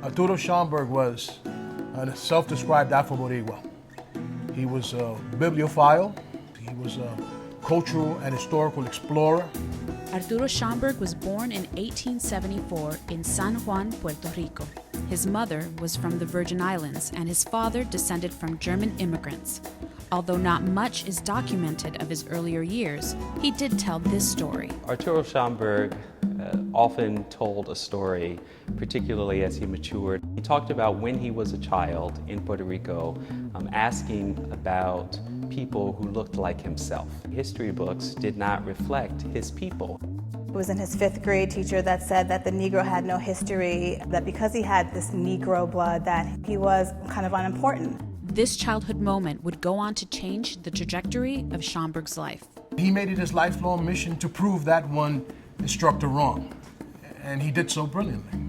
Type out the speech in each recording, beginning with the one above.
Arturo Schomburg was a self-described Afro Boricua. He was a bibliophile. He was a cultural and historical explorer. Arturo Schomburg was born in 1874 in San Juan, Puerto Rico. His mother was from the Virgin Islands and his father descended from German immigrants. Although not much is documented of his earlier years, he did tell this story. Arturo Schomburg often told a story, particularly as he matured. He talked about when he was a child in Puerto Rico, asking about people who looked like himself. History books did not reflect his people. It was in his 5th grade teacher that said that the Negro had no history, that because he had this Negro blood, that he was kind of unimportant. This childhood moment would go on to change the trajectory of Schomburg's life. He made it his lifelong mission to prove that one instructor wrong, and he did so brilliantly.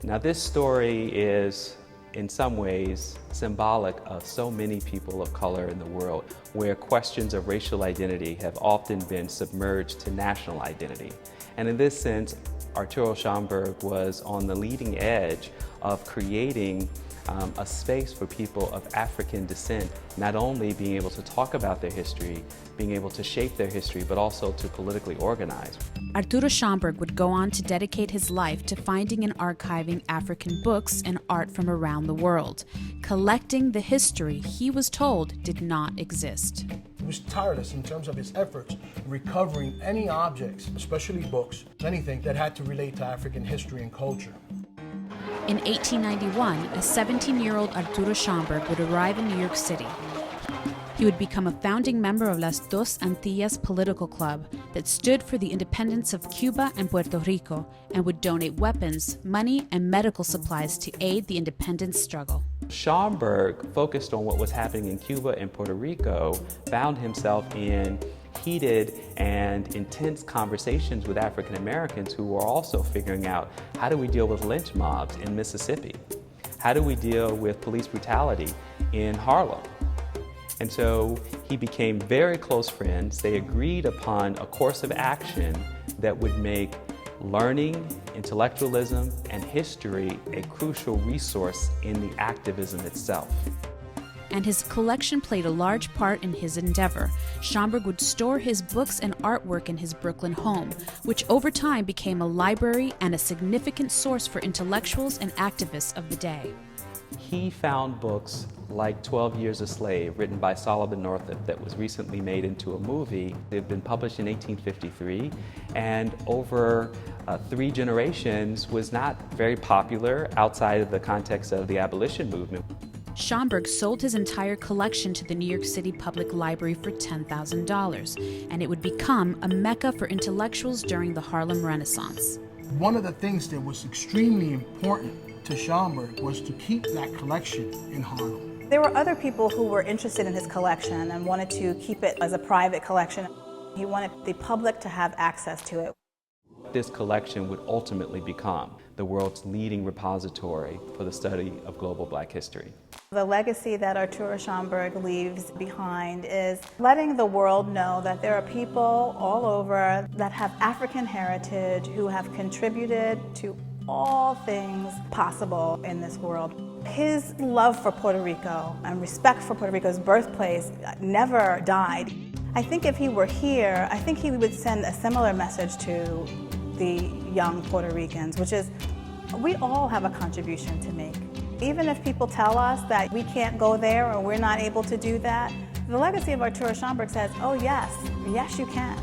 Now this story is, in some ways, symbolic of so many people of color in the world, where questions of racial identity have often been submerged to national identity. And in this sense, Arturo Schomburg was on the leading edge of creating a space for people of African descent, not only being able to talk about their history, being able to shape their history, but also to politically organize. Arturo Schomburg would go on to dedicate his life to finding and archiving African books and art from around the world, collecting the history he was told did not exist. He was tireless in terms of his efforts recovering any objects, especially books, anything that had to relate to African history and culture. In 1891, a 17-year-old Arturo Schomburg would arrive in New York City. He would become a founding member of Las Dos Antillas political club that stood for the independence of Cuba and Puerto Rico and would donate weapons, money, and medical supplies to aid the independence struggle. Schomburg focused on what was happening in Cuba and Puerto Rico, found himself in heated and intense conversations with African Americans who were also figuring out, how do we deal with lynch mobs in Mississippi? How do we deal with police brutality in Harlem? And so he became very close friends. They agreed upon a course of action that would make learning, intellectualism, and history a crucial resource in the activism itself. And his collection played a large part in his endeavor. Schomburg would store his books and artwork in his Brooklyn home, which over time became a library and a significant source for intellectuals and activists of the day. He found books like 12 Years a Slave, written by Solomon Northup, that was recently made into a movie. It had been published in 1853, and over 3 generations was not very popular outside of the context of the abolition movement. Schomburg sold his entire collection to the New York City Public Library for $10,000, and it would become a mecca for intellectuals during the Harlem Renaissance. One of the things that was extremely important to Schomburg was to keep that collection in Harlem. There were other people who were interested in his collection and wanted to keep it as a private collection. He wanted the public to have access to it. This collection would ultimately become the world's leading repository for the study of global Black history. The legacy that Arturo Schomburg leaves behind is letting the world know that there are people all over that have African heritage who have contributed to all things possible in this world. His love for Puerto Rico and respect for Puerto Rico's birthplace never died. I think if he were here, I think he would send a similar message to the young Puerto Ricans, which is, we all have a contribution to make. Even if people tell us that we can't go there or we're not able to do that, the legacy of Arturo Schomburg says, oh yes, yes you can.